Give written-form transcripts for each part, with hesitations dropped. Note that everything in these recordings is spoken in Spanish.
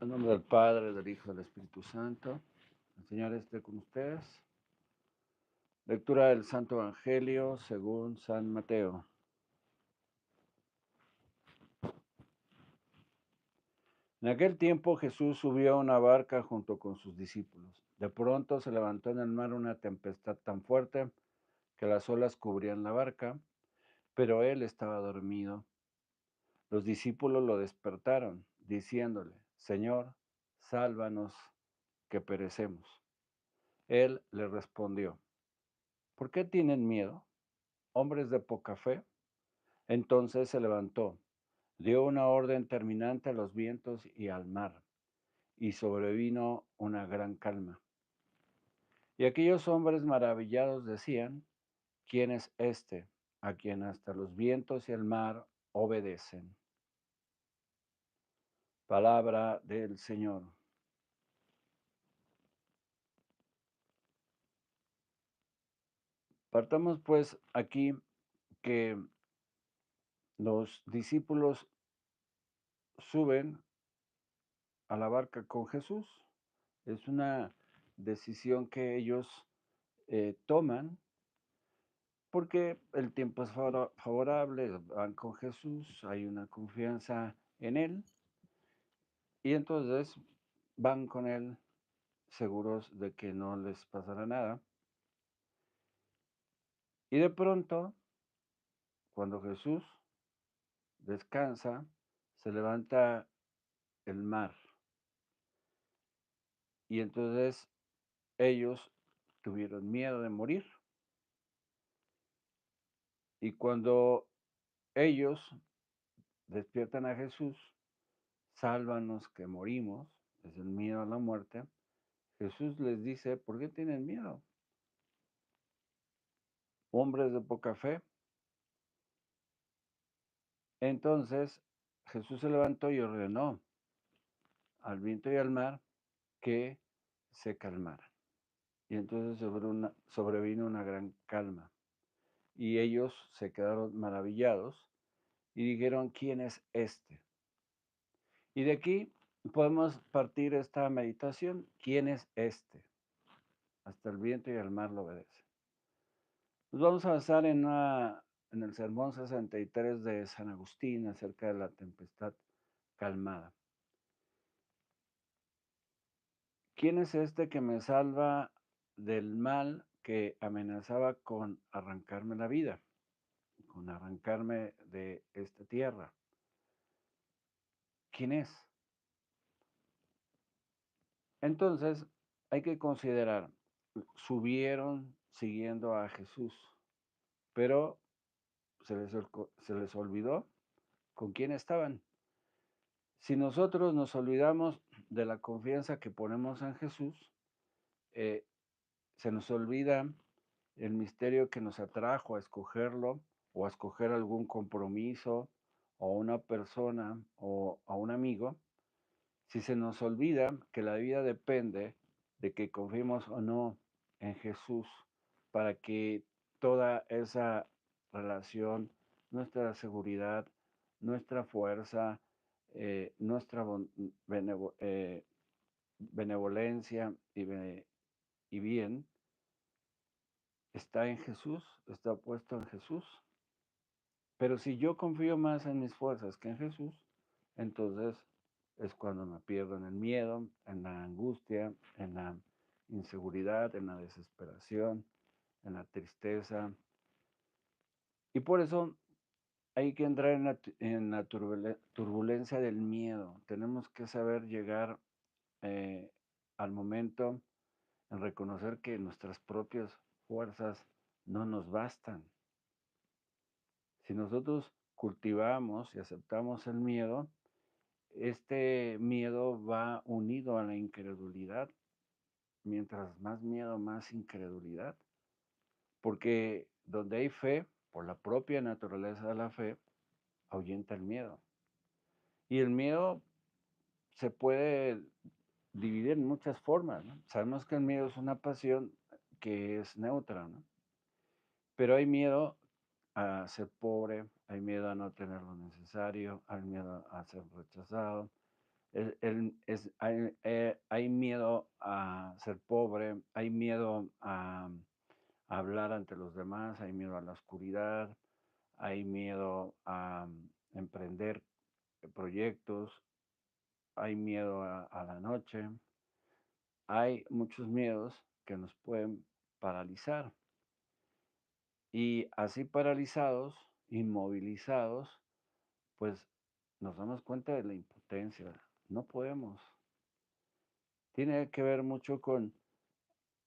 En nombre del Padre, del Hijo y del Espíritu Santo. El Señor esté con ustedes. Lectura del Santo Evangelio según San Mateo. En aquel tiempo Jesús subió a una barca junto con sus discípulos. De pronto se levantó en el mar una tempestad tan fuerte que las olas cubrían la barca, pero él estaba dormido. Los discípulos lo despertaron, diciéndole: Señor, sálvanos, que perecemos. Él les respondió: ¿por qué tienen miedo, hombres de poca fe? Entonces se levantó, dio una orden terminante a los vientos y al mar, y sobrevino una gran calma. Y aquellos hombres maravillados decían: ¿quién es este, a quien hasta los vientos y el mar obedecen? Palabra del Señor. Partamos pues aquí que los discípulos suben a la barca con Jesús. Es una decisión que ellos toman porque el tiempo es favorable, van con Jesús, hay una confianza en Él y entonces van con Él seguros de que no les pasará nada. Y de pronto, cuando Jesús descansa, se levanta el mar y entonces ellos tuvieron miedo de morir. Y cuando ellos despiertan a Jesús: sálvanos que morimos, es el miedo a la muerte. Jesús les dice: ¿por qué tienen miedo, hombres de poca fe? Entonces Jesús se levantó y ordenó al viento y al mar que se calmaran. Y entonces sobrevino una gran calma. Y ellos se quedaron maravillados y dijeron: ¿quién es este? Y de aquí podemos partir esta meditación. ¿Quién es este? Hasta el viento y el mar lo obedecen. Nos vamos a basar en el Sermón 63 de San Agustín acerca de la tempestad calmada. ¿Quién es este que me salva del mal que amenazaba con arrancarme la vida, con arrancarme de esta tierra? ¿Quién es? Entonces hay que considerar, subieron siguiendo a Jesús, pero se les olvidó con quién estaban. Si nosotros nos olvidamos de la confianza que ponemos en Jesús, eh, se nos olvida el misterio que nos atrajo a escogerlo o a escoger algún compromiso o una persona o a un amigo. Si se nos olvida que la vida depende de que confiemos o no en Jesús para que toda esa relación, nuestra seguridad, nuestra fuerza, nuestra benevolencia y bien está en Jesús, está puesto en Jesús. Pero si yo confío más en mis fuerzas que en Jesús, entonces es cuando me pierdo en el miedo, en la angustia, en la inseguridad, en la desesperación, en la tristeza. Y por eso hay que entrar en la turbulencia del miedo. Tenemos que saber llegar eh, al momento en reconocer que nuestras propias fuerzas no nos bastan. Si nosotros cultivamos y aceptamos el miedo, este miedo va unido a la incredulidad. Mientras más miedo, más incredulidad. Porque donde hay fe, por la propia naturaleza de la fe, ahuyenta el miedo. Y el miedo se puede dividir en muchas formas, ¿no? Sabemos que el miedo es una pasión que es neutra, ¿no? Pero hay miedo a ser pobre, hay miedo a no tener lo necesario, hay miedo a ser rechazado, Hay miedo a ser pobre, hay miedo a hablar ante los demás, hay miedo a la oscuridad, hay miedo a emprender proyectos, hay miedo a la noche, hay muchos miedos que nos pueden paralizar. Y así paralizados, inmovilizados, pues nos damos cuenta de la impotencia. No podemos. Tiene que ver mucho con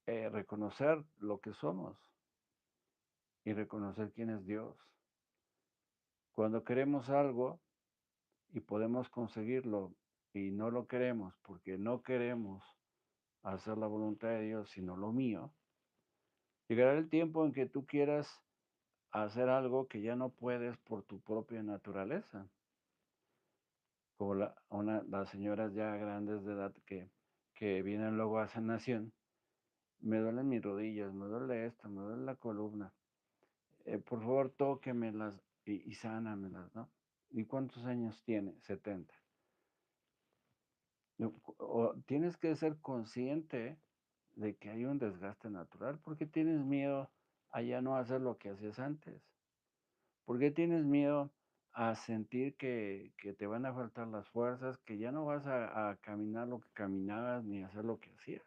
reconocer lo que somos y reconocer quién es Dios. Cuando queremos algo y podemos conseguirlo y no lo queremos porque no queremos hacer la voluntad de Dios, sino lo mío, llegará el tiempo en que tú quieras hacer algo que ya no puedes por tu propia naturaleza. Como las señoras ya grandes de edad que vienen luego a sanación, me duelen mis rodillas, me duele esto, me duele la columna. Por favor, tóquemelas y sánamelas, ¿no? ¿Y cuántos años tiene? 70. Tienes que ser consciente de que hay un desgaste natural. ¿Por qué tienes miedo a ya no hacer lo que hacías antes? ¿Por qué tienes miedo a sentir que te van a faltar las fuerzas, que ya no vas a caminar lo que caminabas ni hacer lo que hacías?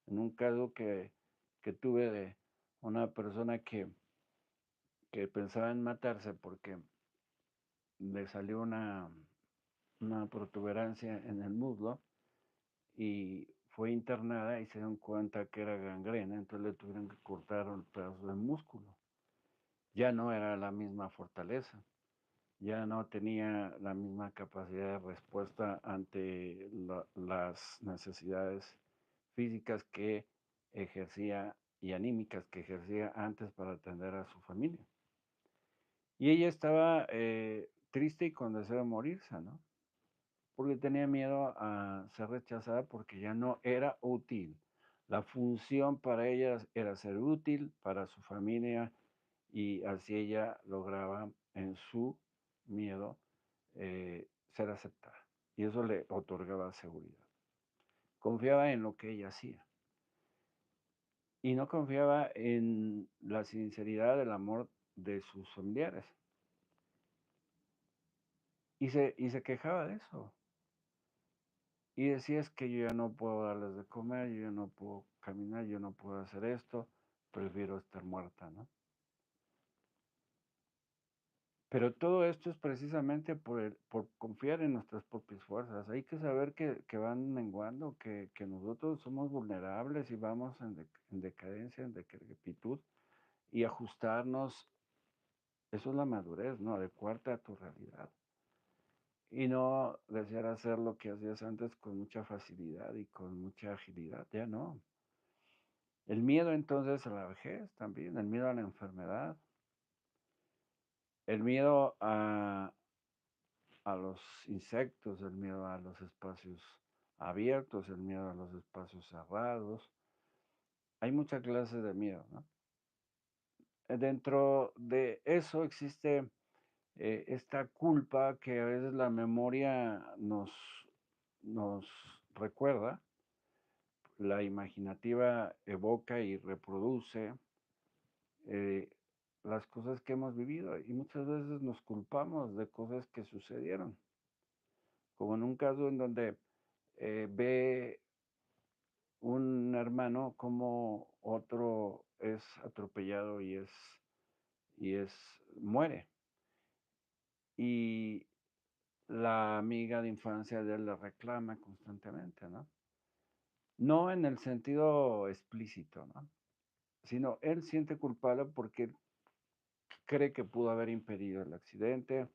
En un caso que tuve de una persona que pensaba en matarse porque le salió una protuberancia en el muslo y fue internada y se dieron cuenta que era gangrena, entonces le tuvieron que cortar un pedazo de músculo. Ya no era la misma fortaleza, ya no tenía la misma capacidad de respuesta ante las necesidades físicas que ejercía y anímicas que ejercía antes para atender a su familia. Y ella estaba triste y con deseo de morirse, ¿no? Porque tenía miedo a ser rechazada porque ya no era útil. La función para ella era ser útil para su familia y así ella lograba en su miedo ser aceptada. Y eso le otorgaba seguridad. Confiaba en lo que ella hacía. Y no confiaba en la sinceridad del amor de sus familiares. Y se quejaba de eso. Y decía, es que yo ya no puedo darles de comer, yo ya no puedo caminar, yo no puedo hacer esto, prefiero estar muerta, ¿no? Pero todo esto es precisamente por confiar en nuestras propias fuerzas. Hay que saber que van menguando, que nosotros somos vulnerables y vamos en decadencia, en decrepitud, y ajustarnos, eso es la madurez, ¿no? Adecuarte a tu realidad. Y no desear hacer lo que hacías antes con mucha facilidad y con mucha agilidad, ya no. El miedo entonces a la vejez también, el miedo a la enfermedad, el miedo a los insectos, el miedo a los espacios abiertos, el miedo a los espacios cerrados. Hay muchas clases de miedo, ¿no? Dentro de eso existe esta culpa que a veces la memoria nos recuerda, la imaginativa evoca y reproduce eh, las cosas que hemos vivido y muchas veces nos culpamos de cosas que sucedieron, como en un caso en donde ve un hermano como otro es atropellado y muere. Y la amiga de infancia de él le reclama constantemente, ¿no? No en el sentido explícito, ¿no? Sino él siente culpable porque cree que pudo haber impedido el accidente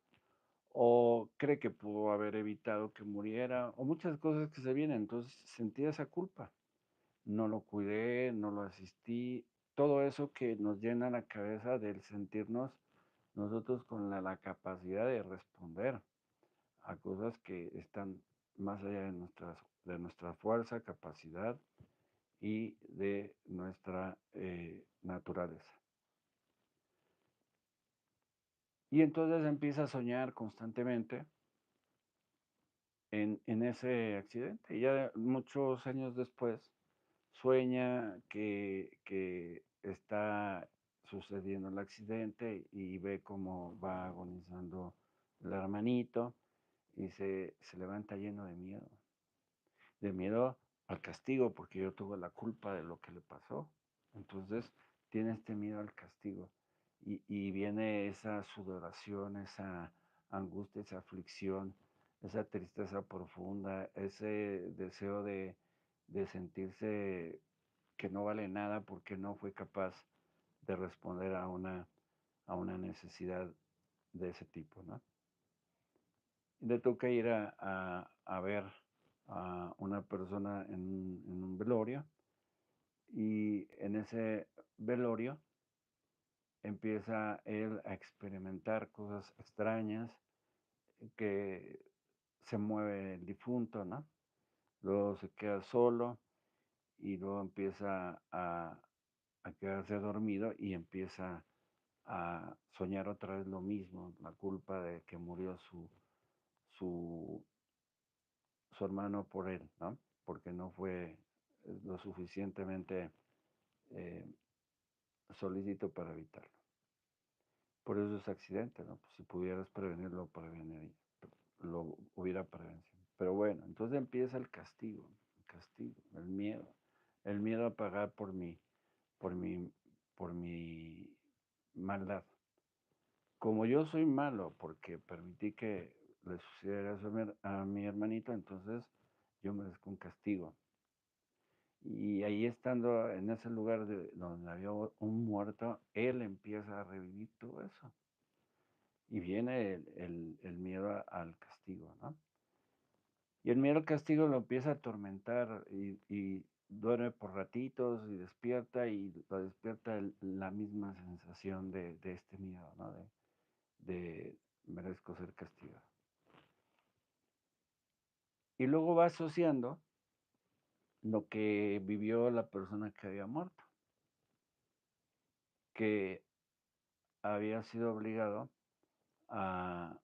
o cree que pudo haber evitado que muriera o muchas cosas que se vienen. Entonces sentía esa culpa. No lo cuidé, no lo asistí, todo eso que nos llena la cabeza del sentirnos nosotros con la capacidad de responder a cosas que están más allá de nuestra fuerza, capacidad y de nuestra naturaleza. Y entonces empieza a soñar constantemente en ese accidente. Y ya muchos años después sueña que está sucediendo el accidente y ve cómo va agonizando el hermanito y se levanta lleno de miedo al castigo, porque yo tuve la culpa de lo que le pasó. Entonces tiene este miedo al castigo y viene esa sudoración, esa angustia, esa aflicción, esa tristeza profunda, ese deseo de sentirse que no vale nada porque no fue capaz de responder a una necesidad de ese tipo, ¿no? Le toca ir a ver a una persona en un velorio y en ese velorio empieza él a experimentar cosas extrañas, que se mueve el difunto, ¿no? Luego se queda solo y luego empieza a quedarse dormido y empieza a soñar otra vez lo mismo, la culpa de que murió su, su hermano por él, ¿no? Porque no fue lo suficientemente eh, solícito para evitarlo. Por eso es accidente, ¿no? Pues si pudieras prevenirlo, lo hubiera prevención. Pero bueno, entonces empieza el castigo, el miedo a pagar por mi, por mi maldad. Como yo soy malo porque permití que le sucediera eso a mi hermanito, entonces yo merezco un castigo. Y ahí estando en ese lugar donde había un muerto, él empieza a revivir todo eso. Y viene el miedo al castigo, ¿no? Y el miedo al castigo lo empieza a atormentar y duerme por ratitos y despierta y lo despierta la misma sensación de este miedo, ¿no? De merezco ser castigado. Y luego va asociando lo que vivió la persona que había muerto, que había sido obligado a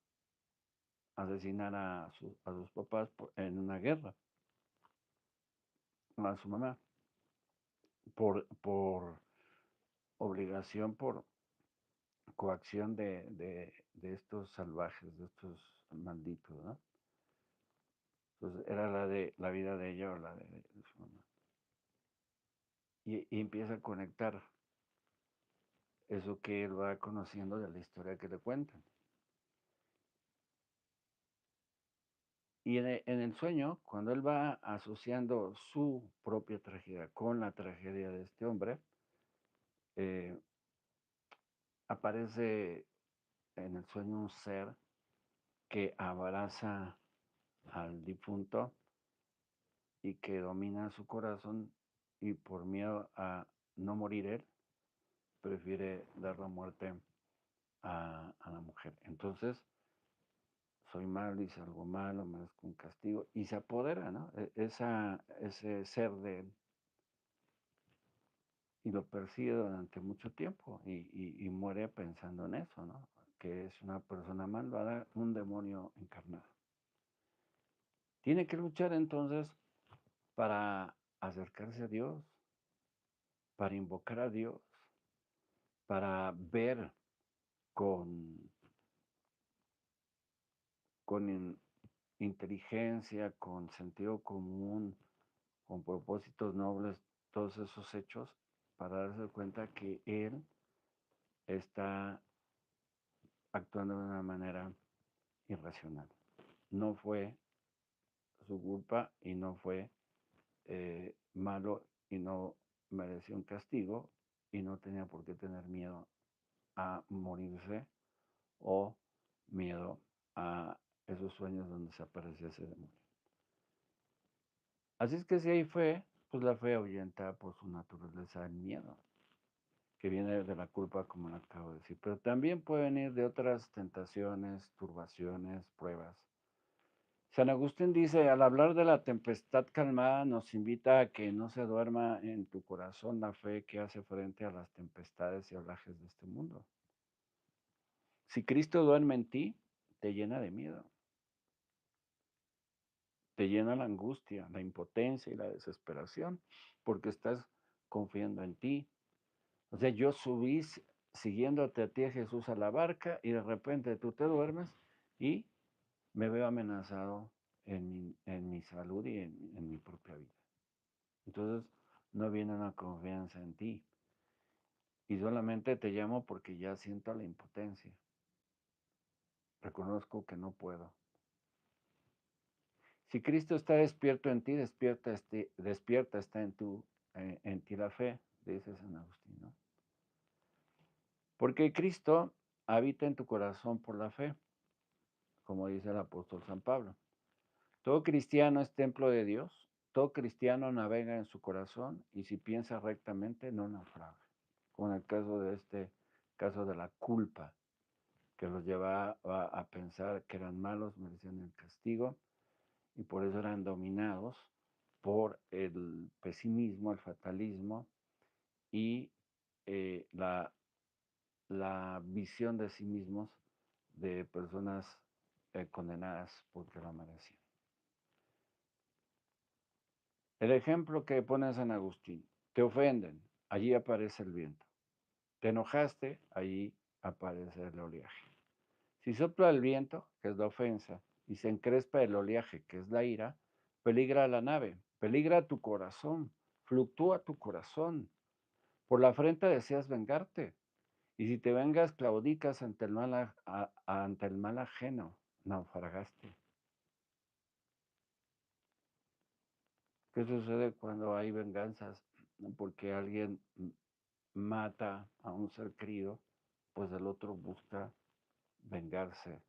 asesinar a sus papás en una guerra, a su mamá, por obligación, por coacción de estos salvajes, de estos malditos, ¿no? Entonces era la vida de ella o la de su mamá. Y empieza a conectar eso que él va conociendo de la historia que le cuentan. Y en el sueño, cuando él va asociando su propia tragedia con la tragedia de este hombre, eh, aparece en el sueño un ser que abraza al difunto y que domina su corazón y por miedo a no morir él, prefiere dar la muerte a la mujer. Entonces, soy malo, hice algo malo, merezco un castigo, y se apodera, ¿no? Ese ser de él, y lo persigue durante mucho tiempo, y muere pensando en eso, ¿no? Que es una persona malvada, un demonio encarnado. Tiene que luchar entonces para acercarse a Dios, para invocar a Dios, para ver con, con inteligencia, con sentido común, con propósitos nobles, todos esos hechos, para darse cuenta que Él está actuando de una manera irracional. No fue su culpa y no fue malo y no mereció un castigo y no tenía por qué tener miedo a morirse o miedo a esos sueños donde se aparecía ese demonio. Así es que si hay fe, pues la fe ahuyenta por su naturaleza el miedo, que viene de la culpa, como lo acabo de decir, pero también puede venir de otras tentaciones, turbaciones, pruebas. San Agustín dice, al hablar de la tempestad calmada, nos invita a que no se duerma en tu corazón la fe que hace frente a las tempestades y olajes de este mundo. Si Cristo duerme en ti, te llena de miedo. te llena la angustia, la impotencia y la desesperación, porque estás confiando en ti. O sea, yo subí siguiéndote a ti, a Jesús, a la barca y de repente tú te duermes y me veo amenazado en mi salud y en mi propia vida. Entonces, no viene una confianza en ti. Y solamente te llamo porque ya siento la impotencia. Reconozco que no puedo. Si Cristo está despierto en ti, despierta está en ti la fe, dice San Agustín, ¿no? Porque Cristo habita en tu corazón por la fe, como dice el apóstol San Pablo. Todo cristiano es templo de Dios, todo cristiano navega en su corazón y si piensa rectamente no naufraga. Como en el caso de caso de la culpa, que los llevaba a pensar que eran malos, merecían el castigo y por eso eran dominados por el pesimismo, el fatalismo y la visión de sí mismos de personas condenadas porque lo merecían. El ejemplo que pone San Agustín, te ofenden, allí aparece el viento. Te enojaste, allí aparece el oleaje. Si sopla el viento, que es la ofensa, y se encrespa el oleaje, que es la ira, peligra la nave, peligra tu corazón, fluctúa tu corazón. Por la afrenta deseas vengarte, y si te vengas, claudicas ante ante el mal ajeno, naufragaste. ¿Qué sucede cuando hay venganzas? Porque alguien mata a un ser querido, pues el otro busca vengarse,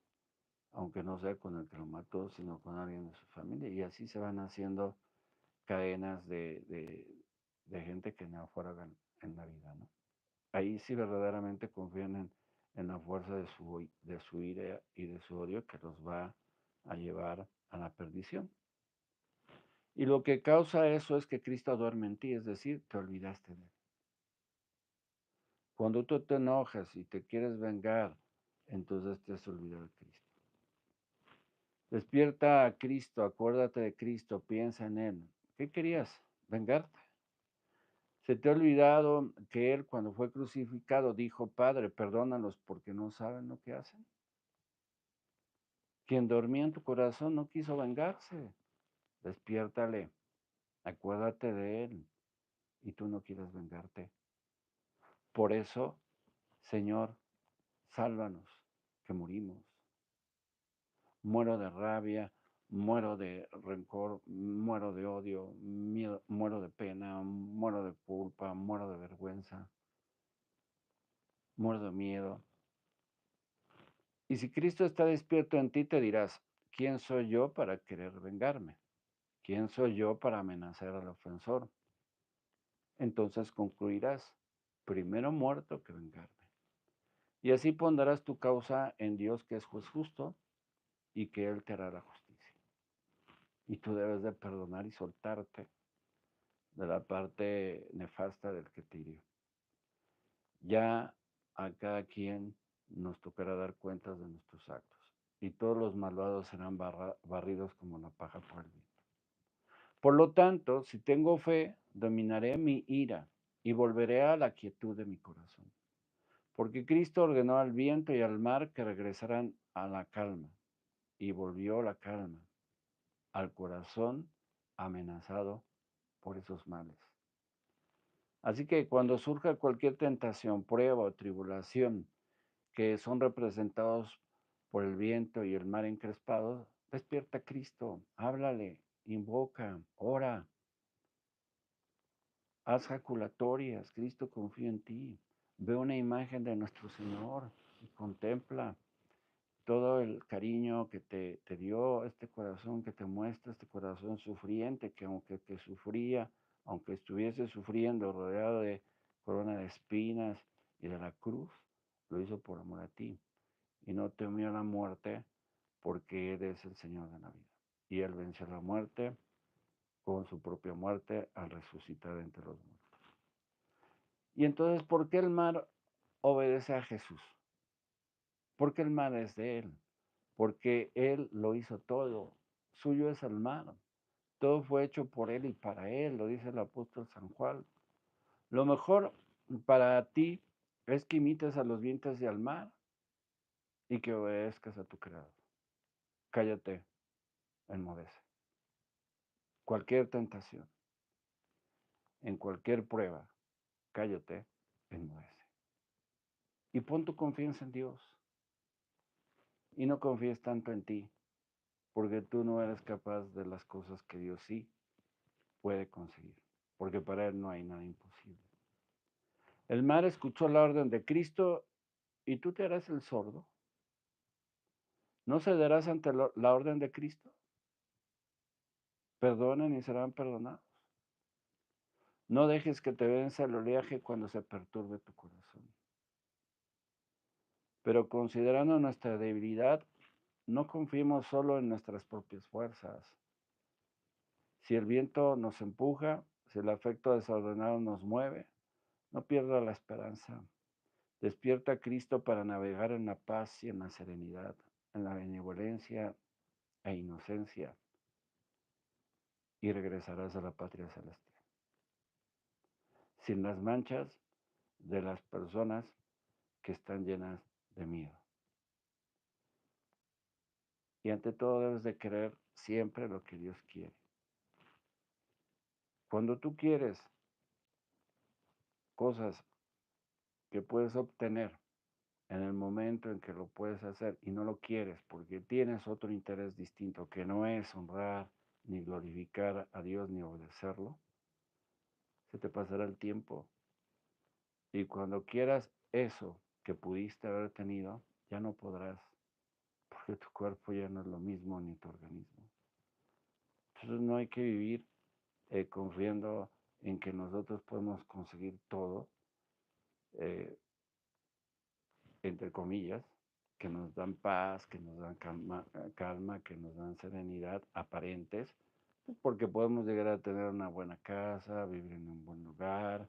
aunque no sea con el que lo mató, sino con alguien de su familia. Y así se van haciendo cadenas de gente que naufragan en la vida, ¿no? Ahí sí verdaderamente confían en la fuerza de su ira y de su odio que los va a llevar a la perdición. Y lo que causa eso es que Cristo duerme en ti, es decir, te olvidaste de él. Cuando tú te enojas y te quieres vengar, entonces te has olvidado de Cristo. Despierta a Cristo, acuérdate de Cristo, piensa en Él. ¿Qué querías? Vengarte. Se te ha olvidado que Él cuando fue crucificado dijo, Padre, perdónalos porque no saben lo que hacen. Quien dormía en tu corazón no quiso vengarse. Despiértale, acuérdate de Él y tú no quieres vengarte. Por eso, Señor, sálvanos, que morimos. Muero de rabia, muero de rencor, muero de odio, muero de pena, muero de culpa, muero de vergüenza, muero de miedo. Y si Cristo está despierto en ti, te dirás, ¿quién soy yo para querer vengarme? ¿Quién soy yo para amenazar al ofensor? Entonces concluirás, primero muerto que vengarme. Y así pondrás tu causa en Dios, que es juez justo, y que Él te hará la justicia. Y tú debes de perdonar y soltarte de la parte nefasta del que te hirió. Ya a cada quien nos tocará dar cuentas de nuestros actos, y todos los malvados serán barridos como la paja por el viento. Por lo tanto, si tengo fe, dominaré mi ira y volveré a la quietud de mi corazón. Porque Cristo ordenó al viento y al mar que regresaran a la calma, y volvió la calma al corazón amenazado por esos males. Así que cuando surja cualquier tentación, prueba o tribulación que son representados por el viento y el mar encrespados, despierta a Cristo, háblale, invoca, ora, haz jaculatorias, Cristo confía en ti, ve una imagen de nuestro Señor y contempla todo el cariño que te dio, este corazón que te muestra, este corazón sufriente, que aunque que sufría, aunque estuviese sufriendo rodeado de corona de espinas y de la cruz, lo hizo por amor a ti. Y no temió la muerte porque Él es el Señor de la vida. Y Él venció la muerte con su propia muerte al resucitar entre los muertos. Y entonces, ¿por qué el mar obedece a Jesús? Porque el mar es de Él, porque Él lo hizo todo. Suyo es el mar. Todo fue hecho por Él y para Él, lo dice el apóstol San Juan. Lo mejor para ti es que imites a los vientos y al mar y que obedezcas a tu Creador. Cállate, enmudece. Cualquier tentación, en cualquier prueba, cállate, enmudece. Y pon tu confianza en Dios. Y no confíes tanto en ti, porque tú no eres capaz de las cosas que Dios sí puede conseguir, porque para Él no hay nada imposible. El mar escuchó la orden de Cristo y tú te harás el sordo. ¿No cederás ante la orden de Cristo? Perdonen y serán perdonados. No dejes que te venza el oleaje cuando se perturbe tu corazón. Pero considerando nuestra debilidad, no confiemos solo en nuestras propias fuerzas. Si el viento nos empuja, si el afecto desordenado nos mueve, no pierda la esperanza. Despierta a Cristo para navegar en la paz y en la serenidad, en la benevolencia e inocencia, y regresarás a la patria celestial. Sin las manchas de las personas que están llenas de miedo. Y ante todo debes de querer siempre lo que Dios quiere. Cuando tú quieres cosas que puedes obtener en el momento en que lo puedes hacer y no lo quieres porque tienes otro interés distinto que no es honrar ni glorificar a Dios ni obedecerlo, se te pasará el tiempo. Y cuando quieras eso que pudiste haber tenido, ya no podrás, porque tu cuerpo ya no es lo mismo ni tu organismo. Entonces no hay que vivir confiando en que nosotros podemos conseguir todo, eh, entre comillas, que nos dan paz, que nos dan calma, que nos dan serenidad aparentes, pues porque podemos llegar a tener una buena casa, vivir en un buen lugar,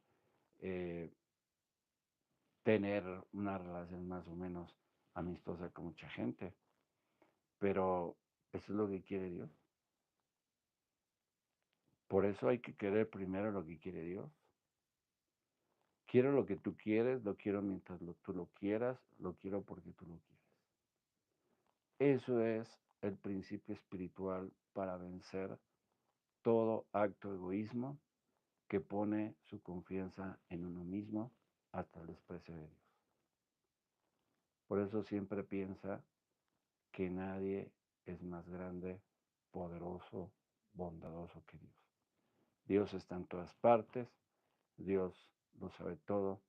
eh, tener una relación más o menos amistosa con mucha gente. Pero eso es lo que quiere Dios. Por eso hay que querer primero lo que quiere Dios. Quiero lo que tú quieres, lo quiero mientras tú lo quieras, lo quiero porque tú lo quieres. Eso es el principio espiritual para vencer todo acto de egoísmo que pone su confianza en uno mismo hasta el desprecio de Dios. Por eso siempre piensa que nadie es más grande, poderoso, bondadoso que Dios. Dios está en todas partes, Dios lo sabe todo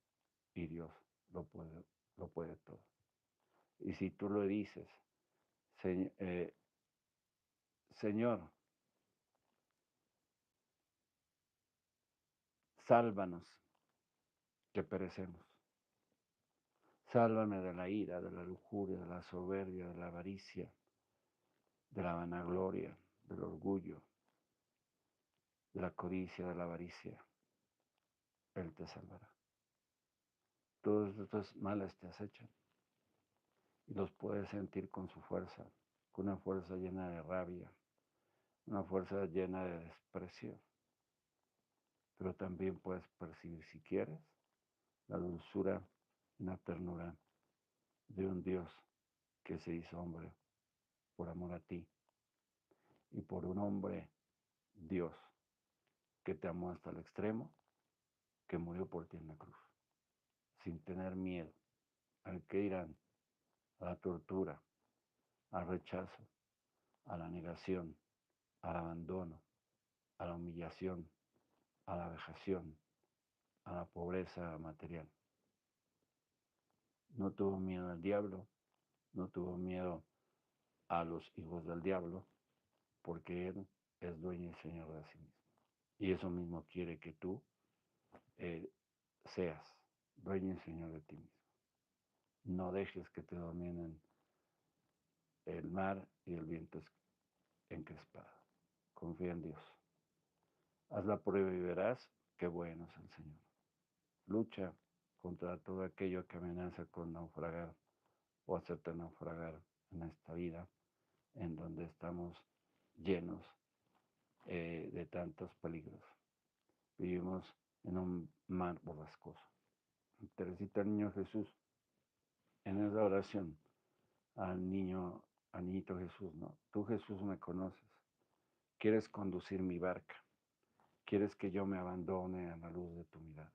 y Dios lo puede todo. Y si tú lo dices, Señor, sálvanos, que perecemos. Sálvame de la ira, de la lujuria, de la soberbia, de la avaricia, de la vanagloria, del orgullo, de la codicia, de la avaricia. Él te salvará. Todos estos males te acechan y los puedes sentir con su fuerza, con una fuerza llena de rabia, una fuerza llena de desprecio. Pero también puedes percibir, si quieres, la dulzura y la ternura de un Dios que se hizo hombre por amor a ti y por un hombre Dios que te amó hasta el extremo, que murió por ti en la cruz, sin tener miedo al que irán, a la tortura, al rechazo, a la negación, al abandono, a la humillación, a la vejación, a la pobreza material. No tuvo miedo al diablo, no tuvo miedo a los hijos del diablo, porque Él es dueño y señor de sí mismo. Y eso mismo quiere que tú seas dueño y señor de ti mismo. No dejes que te dominen el mar y el viento encrespado. Confía en Dios. Haz la prueba y verás qué bueno es el Señor. Lucha contra todo aquello que amenaza con naufragar o hacerte naufragar en esta vida en donde estamos llenos de tantos peligros. Vivimos en un mar borrascoso. Teresita, el niño Jesús, en esa oración al niñito Jesús, ¿no? Tú, Jesús, me conoces. Quieres conducir mi barca. Quieres que yo me abandone a la luz de tu mirada.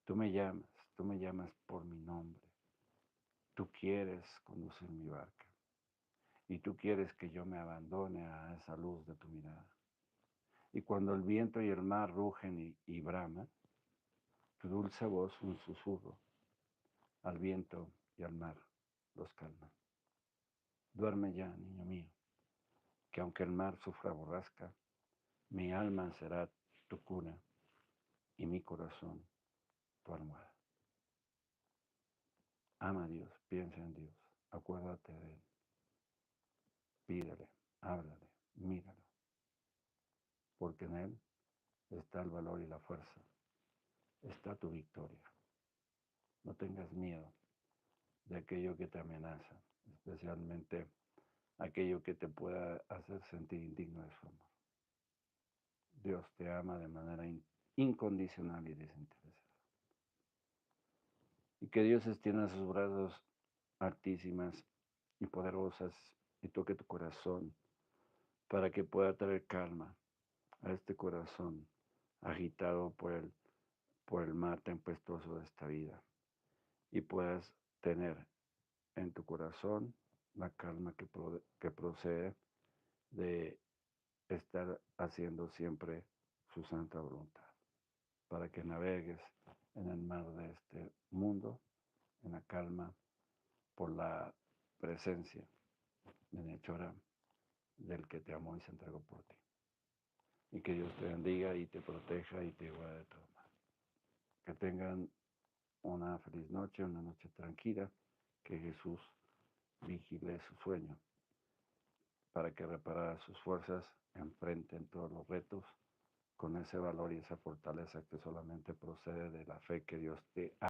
Tú me llamas por mi nombre. Tú quieres conducir mi barca. Y tú quieres que yo me abandone a esa luz de tu mirada. Y cuando el viento y el mar rugen y braman, tu dulce voz, un susurro, al viento y al mar los calma. Duerme ya, niño mío, que aunque el mar sufra borrasca, mi alma será tu cuna y mi corazón tu almohada. Ama a Dios, piensa en Dios, acuérdate de Él, pídele, háblale, míralo, porque en Él está el valor y la fuerza, está tu victoria. No tengas miedo de aquello que te amenaza, especialmente aquello que te pueda hacer sentir indigno de su amor. Dios te ama de manera incondicional y desinteresada. Y que Dios extienda sus brazos altísimas y poderosas y toque tu corazón para que pueda traer calma a este corazón agitado por el mar tempestuoso de esta vida y puedas tener en tu corazón la calma que procede de estar haciendo siempre su santa voluntad, para que navegues en el mar de este mundo, en la calma, por la presencia bienhechora del que te amó y se entregó por ti. Y que Dios te bendiga y te proteja y te guarde de todo mal. Que tengan una feliz noche, una noche tranquila, que Jesús vigile su sueño para que reparadas sus fuerzas enfrenten todos los retos con ese valor y esa fortaleza que solamente procede de la fe que Dios te ha